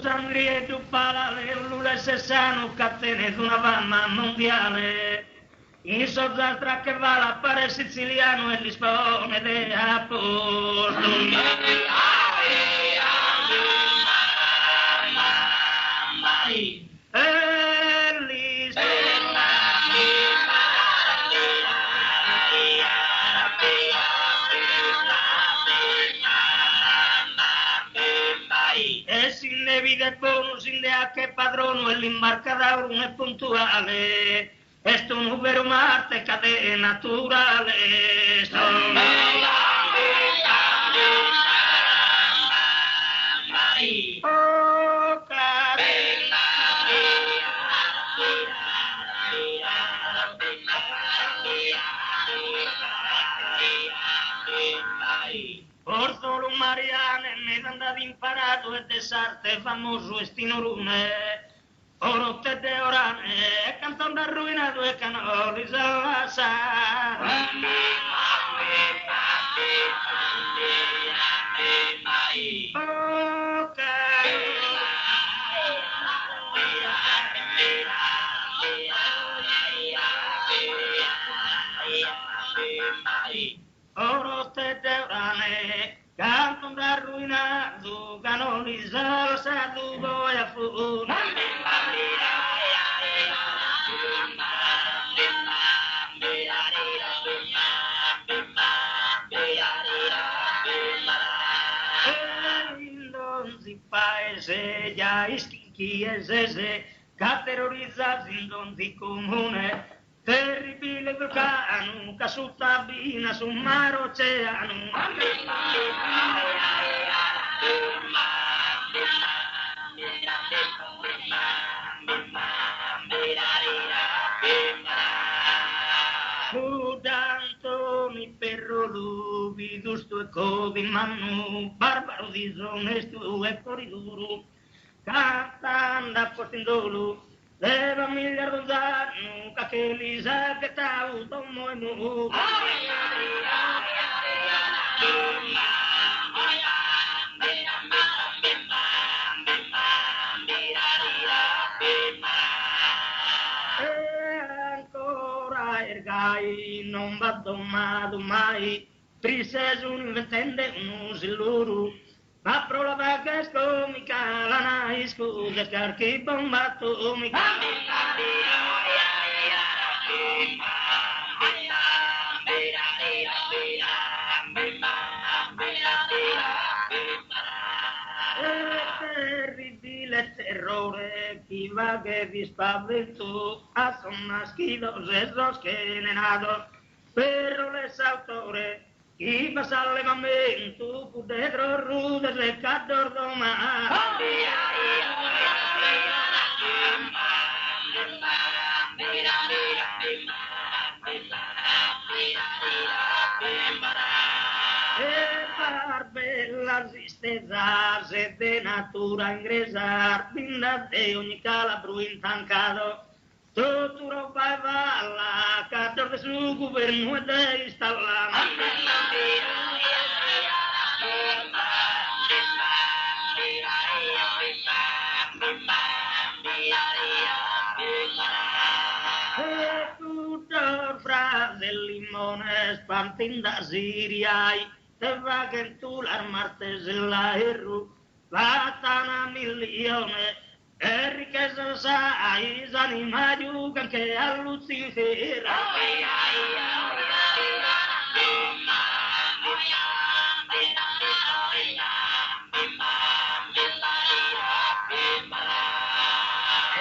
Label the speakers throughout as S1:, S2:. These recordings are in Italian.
S1: Sandria tu palale, l'ule sessano catene d'una fama mondiale. In sozzastra che va l'appare siciliano e l'ispone de apostoli. E sin ne vide bonus in dea che padrono e l'imbarcador non è puntuale. È un vero Marte cade naturale. Por solo Mariane me andava imparato e desarte famoso estinorune. Oro te de orane, cantando arruinato e canoli salasa. Oro te de orane, cantando arruinato, canoli salasa, tu vuoi a fu. Paese già ischiese che terrorizza zindonzi comune terribile vulcano che su tabina su mare oceano Tanto mi perro lubi dusto e covi manu barbaro disonesto e coridoro cantanda postindolo leva miliardo d'anno che li sa che t'ha avuto un moimo non va domato mai, triste non intende un siluro, ma pro la vaga scomica, la naisco, che scarchi bombato mica. Terribile terrore, chi va che vi spavento, a son nascidos esos que nenado, pero les autore, chi pasa al levamento, pu dentro rudes le cador doma. Bella tristezza se de natura ingresar pinda de ogni calabro intancado tutto roba e valla cador de su governo e de installa e tutto fra del limone spantinda siriai te va che tu l'armarte se la erru, vatana milione, e ricchezza sai, s'anima giuca che a Lucifera.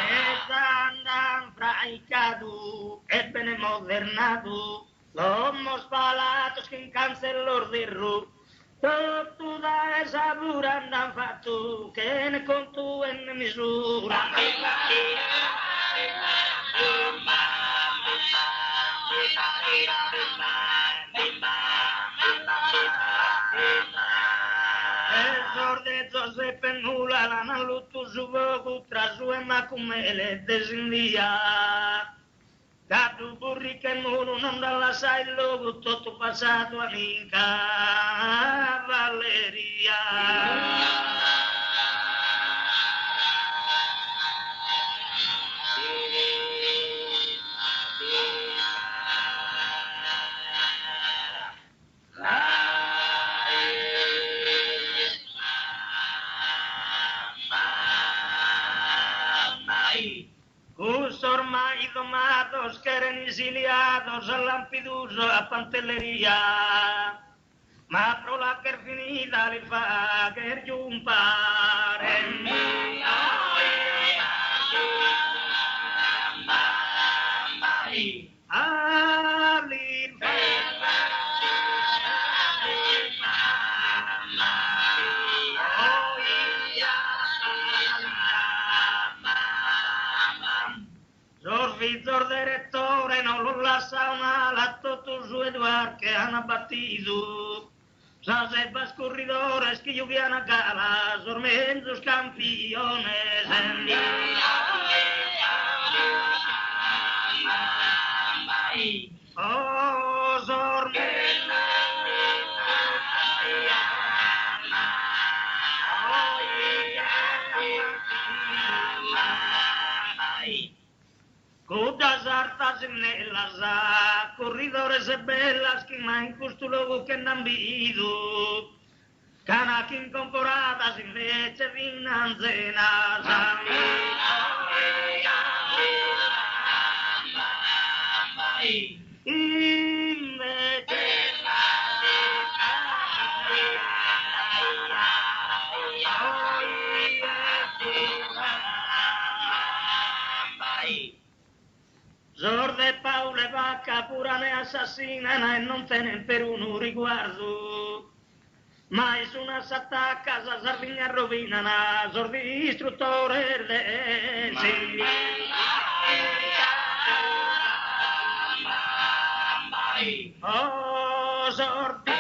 S1: E s'andan fra i cadu, e bene modernato, l'uomo spalato che in cancellor di ru, tutto da esa pura andan fatto, che ne conto e ne misura. E sorde Giuseppe nulla, la nalutto su vogu, tra su e macumele desindia. Catu burri che muro non dalla sai il logo tutto passato amica Valeria esiliados a Lampedusa, a Pantelleria, ma pro la che finita li fa che giumpare. Sorvizor de rettore non lo lascia una latto su Eduard che hanno abbattido. Sa sebas corridores que lluvian a calas, dormentos campiones en oh, sormentos. Cudas hartas nelas a corridores e bellas que mai custo logo que andan vido. Cana que incorporadas invece vinanzenas a Zorde Paule vacca purane assassinano e non tenen per uno riguardo. Ma è una s'attacca, sa sardegna rovinana, sordi istruttore de sì. Oh, sordi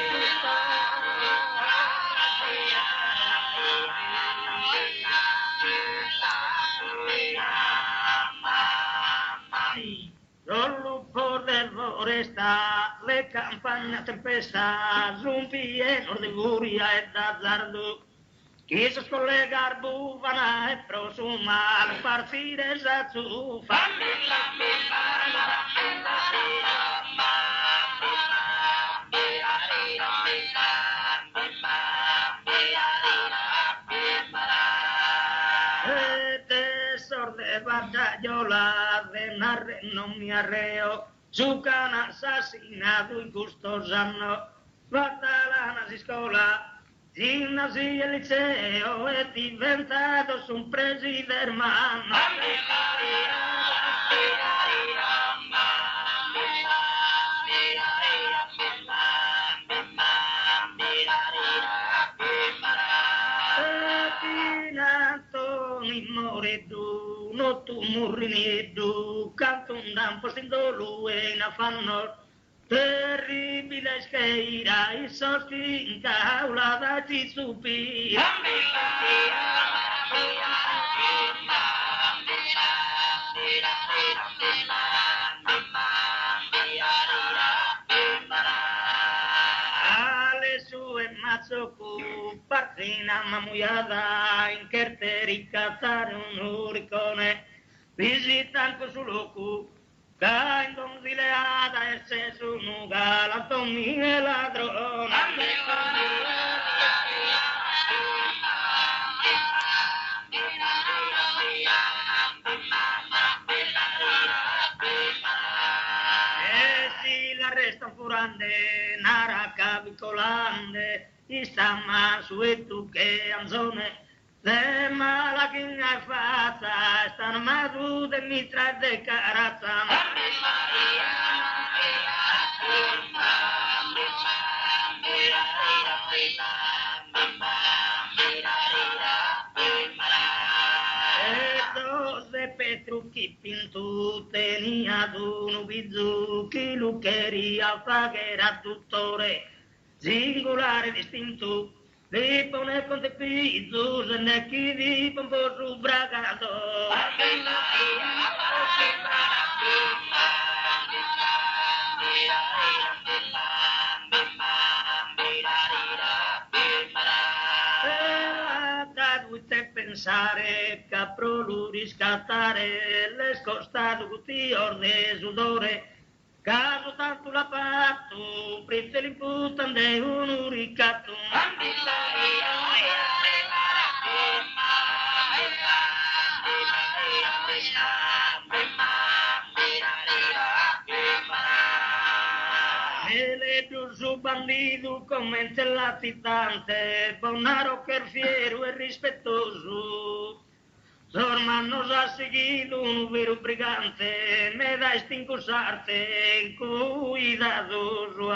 S1: lupo del foresta, le campagne a tempesta, zumbi e di furia e d'azzardo. Chi si scollega bufana e prosuma, partire sa zuffa. De battagliola de narre non mi arreo, su cana assassinato in gustosanno, Battalana si scola, ginnasi e liceo è diventato su un presidente mamma. No tu murriniedu, canto un dampo stindolu e in affanno terribile scheira, i sosti in caula da ti supi. Ale sue mazzocu, partina mamuiada, in kerteri cattare un uricone, visitanco su locu, ca in donzileada e se su nuga, l'antomine ladrona. Restan furande, naraca vicolande, istama suetu che anzone, le mala che ne hai fatta, stanno madu de mitra de carazza. Petrucchi pintu tenia d'uno bizzu che lo queria fare tuttore singolare distinto di pone con te pizzu se ne chi di pompo su bragato pensare capro lu riscattare le scostato tutti orde sudore caso tanto la patto prete l'imputande un ricatto mentre il latitante, Bonaro che è fiero e rispettoso, Sorma nos ha seguido un vero brigante, me da estinguisarte, cuidadoso.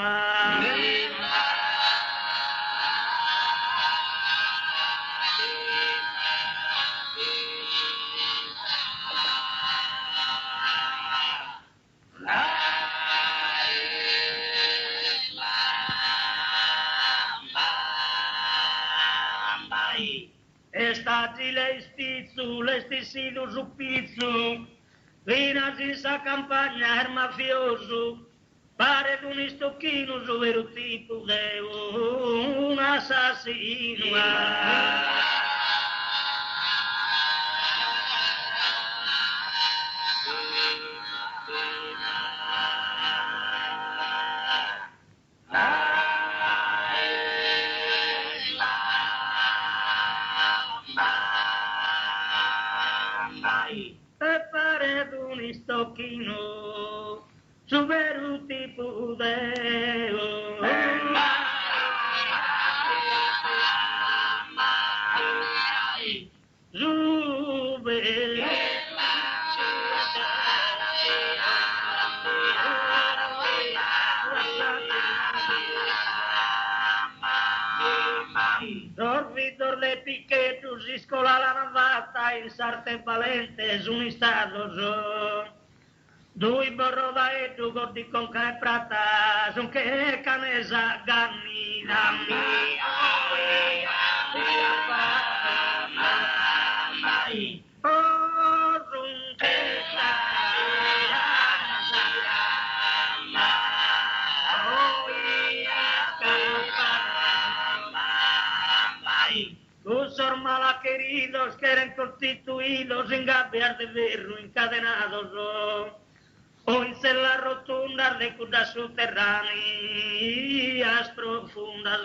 S1: Estati l'estisido su pizzo, finasi sa campagna er mafioso, pare d'un istocchino su vero tipo de un assassino. E pare d'un istocchino su vero tipo de su vero Dorvidor de piquetos, escola la navata, in sarte valentes, un istado son. Dui borrodaetu, gordi con cae prata, son che canesa ganida mia. Oh, son che Los malaqueridos que eran constituidos en gavias de berro encadenados o en celas rotundas de cunas subterráneas profundas.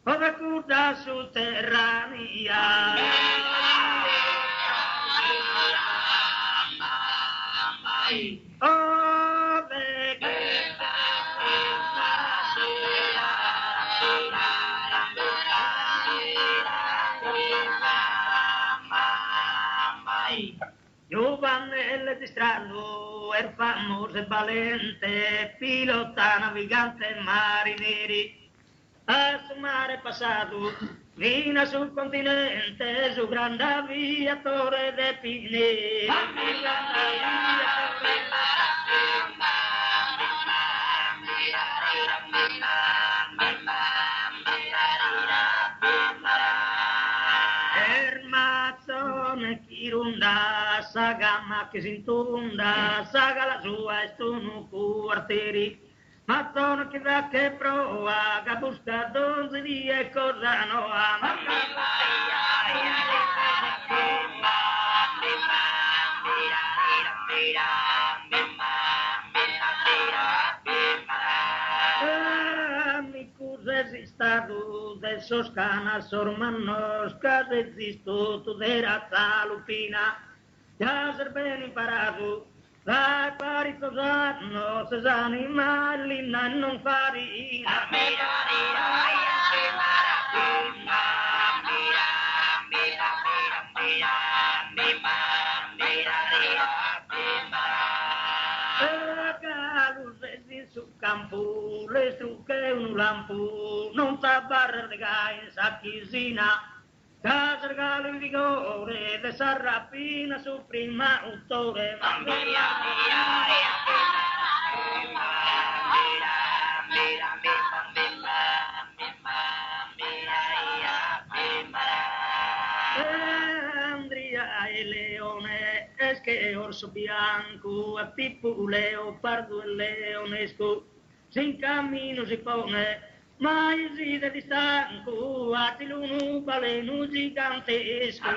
S1: Ove cuda sotterranea ove Giovanello di Strano er famoso e valente pilota navigante marineri a su mare passato vino sul continente su grande aviatore de Pineri Ermazzone chirunda saga ma che si intunda saga la sua e sono quartieri Mazzone che da che prova, che busca donzi di e cosa no ama. Mi curso esistado de esos canas hermanos que existo tu de razza lupina, ya ser ben imparado. Dai pari cos'hanno, se animali non farina. Su campo, le strucche un lampo, non sa barra de gai sa chisina. Casergalo in vigore, de sarrapina su prima autore. Andria e leone, es che orso bianco, a Pippo leopardo e leonesco, sin cammino si pone, ma eside di stanco, attiluno baleno gigantesco.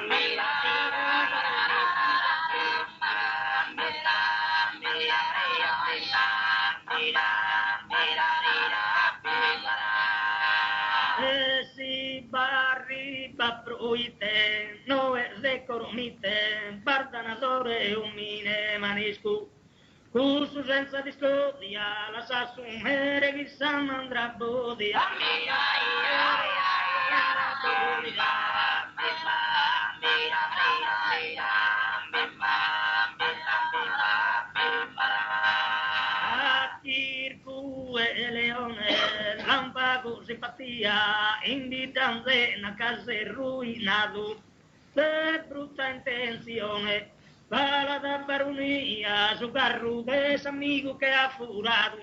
S1: Si barriba proite, no es de coromite, bardanadore umine maniscu, cusu senza discordia, la sa sumere che mandra bodia. Simpatia, invitante a casa ruinado, de bruta intenzione, para da baronía, su carro de ese amigo que ha furado.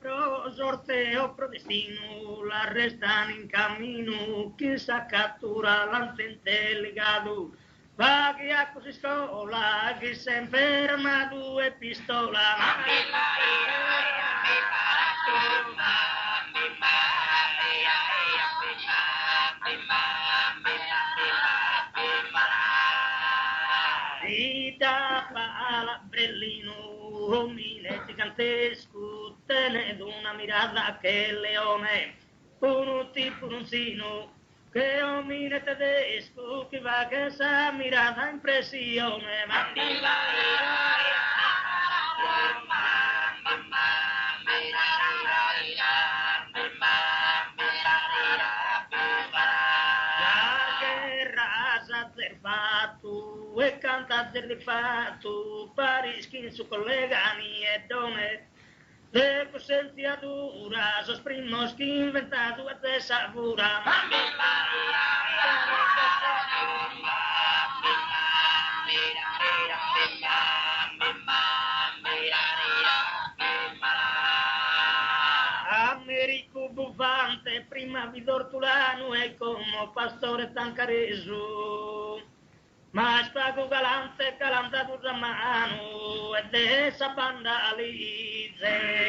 S1: Pro sorteo, pro destino, la restan in cammino, chi sa cattura l'antente legato, va che a così scola, chi si inferma due pistola. Rita Palabrellino, omine gigantesco, tenendo una mirada che leone, uno tipo un sino, che omine tedesco, che va che sa mirada impressione. E canta del fatto, parischi su collegani e donne, de cosentia dura, sos primos che inventato a te savura. Americo buffante, prima vidortulano e come pastore tancareso. Ma spago galante, calandato a mano, e de esa banda alize.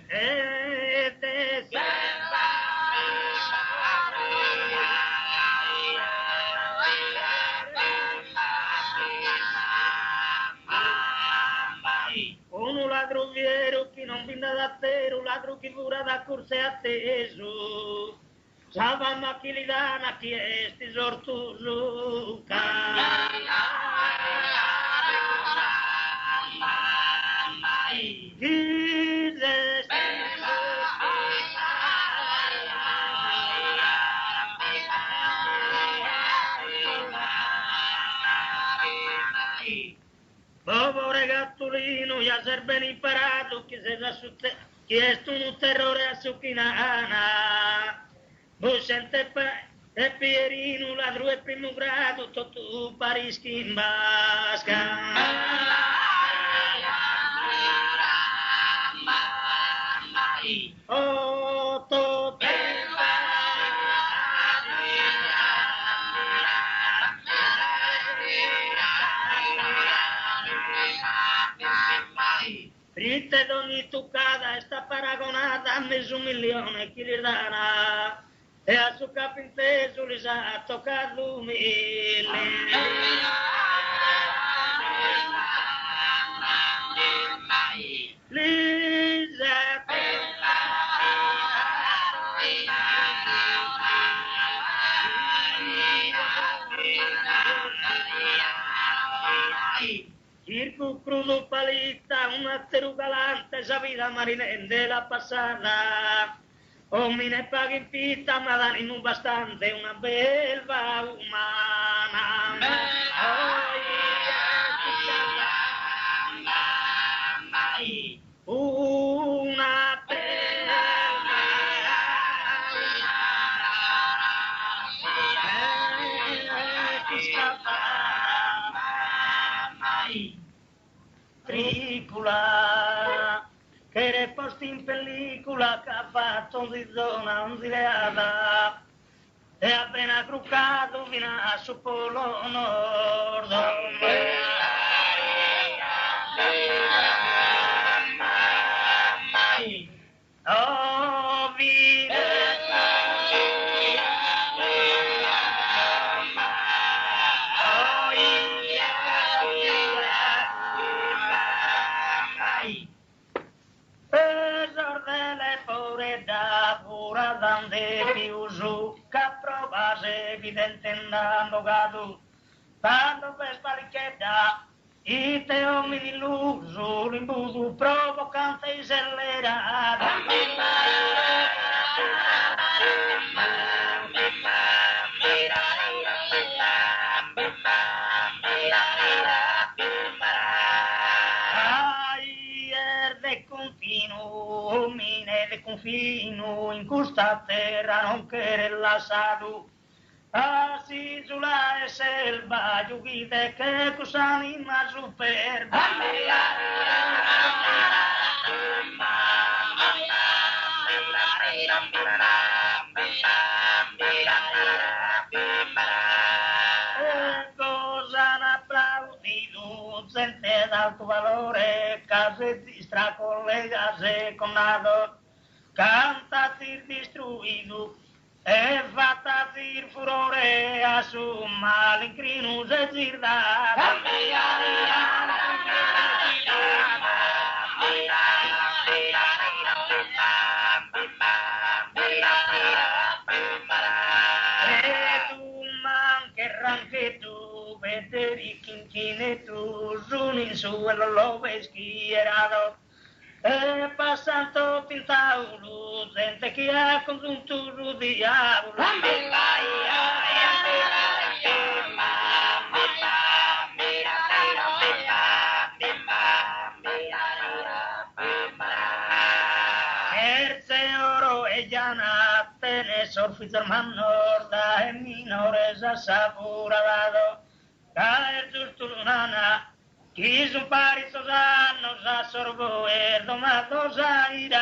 S1: E de esa un ladro vero che non vinda da te, un ladro che vura da corse atteso. Savama chi li dana chi è sti sortuso. Povero gattolino, ya ser ben imparato, che se da su te, che è un terrore a suchinana. Busente e Pierino, ladro e primo grado, tutto parischi in basca. Oh, tutto. Fritte d'ogni toccata sta paragonata a mezzo milione chi li darà e a suo capo inteso li sa toccato mille. Lisa Circo crudo palita, una teru galante, esa vida marinende la pasada. O mine paga in pita, ma dan in un bastante, una belva umana. Una belva tripula che era posto in pellicola che ha fatto di zona onzileata e appena cruccato fino sul polo nord. grande piuso, che provase evidente andando gado, quando ves palichetta, i te uomini illuso, l'imbuso provocante e sellerata. De continuo, mine de confino, in questa terra non che lasciato. Así sulla e selva, giugite che cos'anima superba. Cosa n'ha applaudito, gente d'alto valore, che registra collegase con nato, canta tir distruido, e fatta tir furore, assumma l'incrino se girda. Anche tu, vederi chinchine tu, in su e lo peschierato, e passando pintaulo, gente che ha congiunto il diavolo. Sorfizer manorda e minores assaporato, caer giustulunana, chi son pari annos assorbo e domato zaira.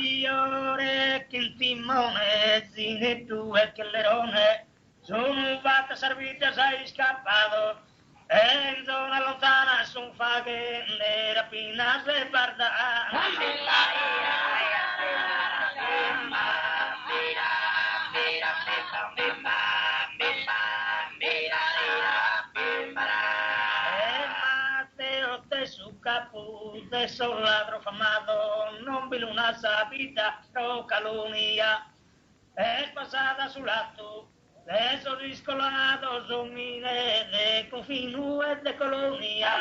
S1: Io re che il timone, zine tu e che lerone, sono fatta servita, sei scappato, e in zona lontana son faghe, le rapina se guarda. Matteo te su capo, te sol ladro famato, non vi una sapita, o calunnia, è passata sull'atto. Esos riscolados son miles de confino e de colonia.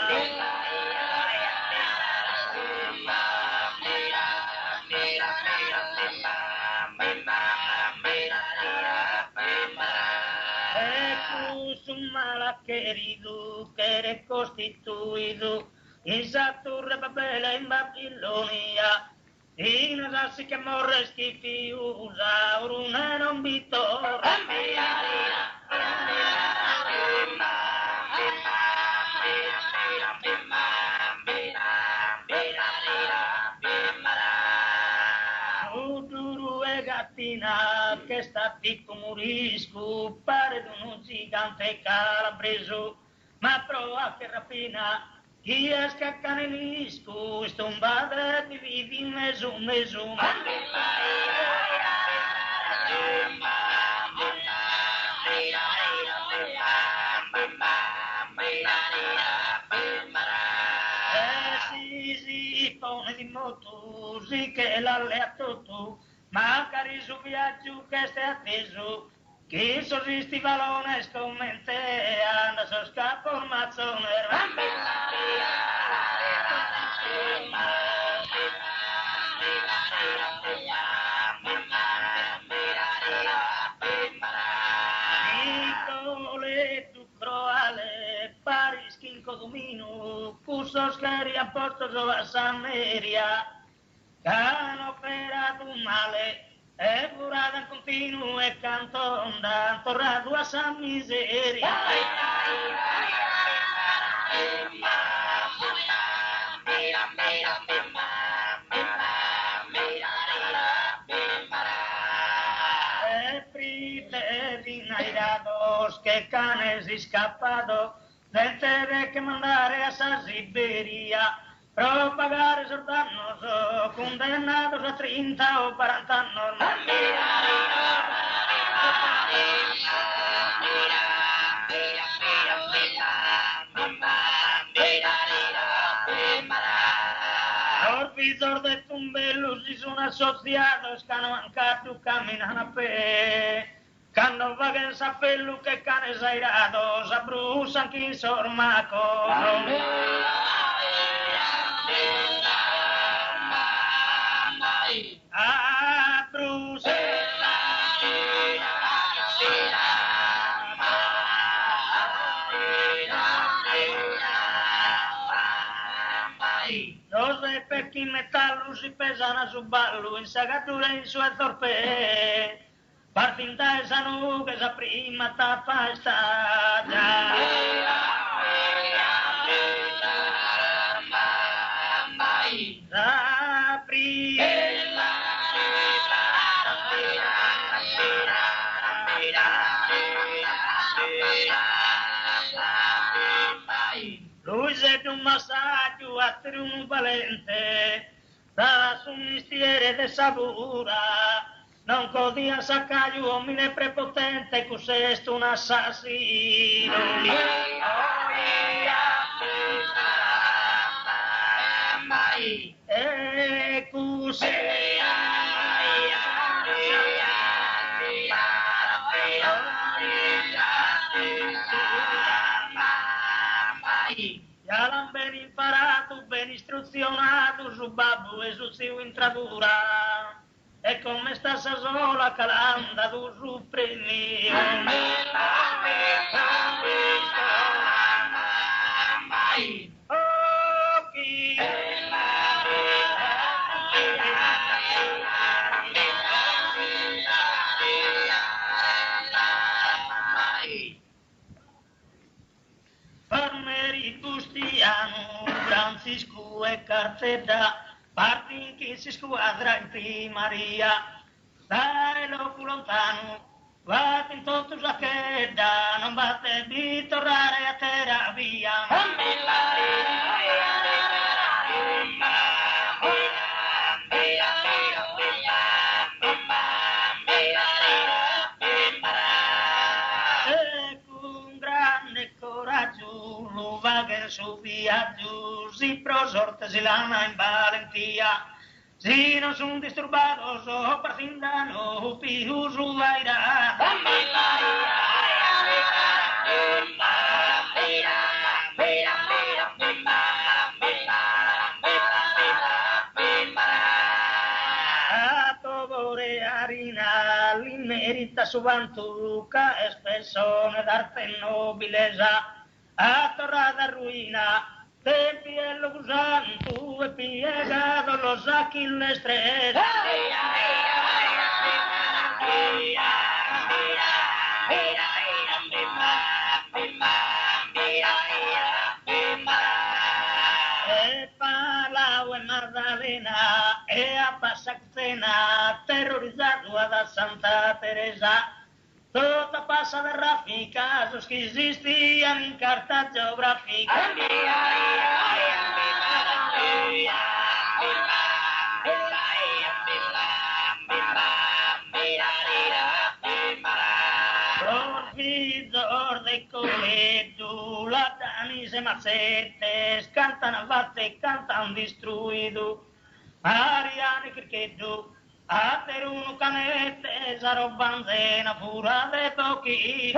S1: Un mala querido que eres constituido in Saturre Babela in Babilonia. Y nos hace que morres que fiusa, oruna non vitorra. Uduru e gattina che sta ticco murisco, pare di un gigante calabreso, ma prova che rapina. Chi è scaccanelisco, stombada di vivi in mezzo. Si pone di moto, sì che l'alle a tutto, magari su viaggio che stai atteso, chi sorristi valone scommente, anda so scappo un mazzone. Domino, cursos che riapporto a Sameria, che hanno operato un male, e curata in continuo e cantonda, tornato a San Miseria. E prite vinairados que canes escapado, debe que mandar a esa Siberia, propagar esos danos, condenados a 30 o 40 años. Porfidor de Tumbelus y son asociados que no han catu caminan a pie. Cando vaguen sapelu que canes airados abrusan quin sormaco. Los de Pekin metalus y pesan a su ballo in sagatura in sua torpe. Partinta esa nuga, esa prima tapa está ya. La prima. Lui è un massaggio a un valente, da su mistiere de sabura. Non podia saccaglio omine prepotente, cusesto un assassino. E ya l'han ben imparato, ben istruzionato su babbo e su zio in tradura. E come sta sa sola calanda du su premio. Farmeri Bustiano, Francisco e Carteda, parti che si squadra in primaria, dai loco lontano, va in tutto la chedda, non batte di tornare a terapia. E con grande coraggio lo va che su viaggio si prosorte si lana in valentia. Si non sono disturbato, so partindano, più su vairà. A tovore harina, l'inmerita su vantuca, espressione d'arte nobilesa, a torrada ruina. Tempi e lo santo e piegato lo sacchi le strette. E Palau e Maddalena e a Passaccena terrorizzato da Santa Teresa. Tutta passa da raffica, su che esistia in carta geografica. Porfidor de Coledo, la Danise Mazzettes, cantano batte, cantano distruido. Mariani Cricchetto, a per uno canette, sarò banzena, fura de pochi.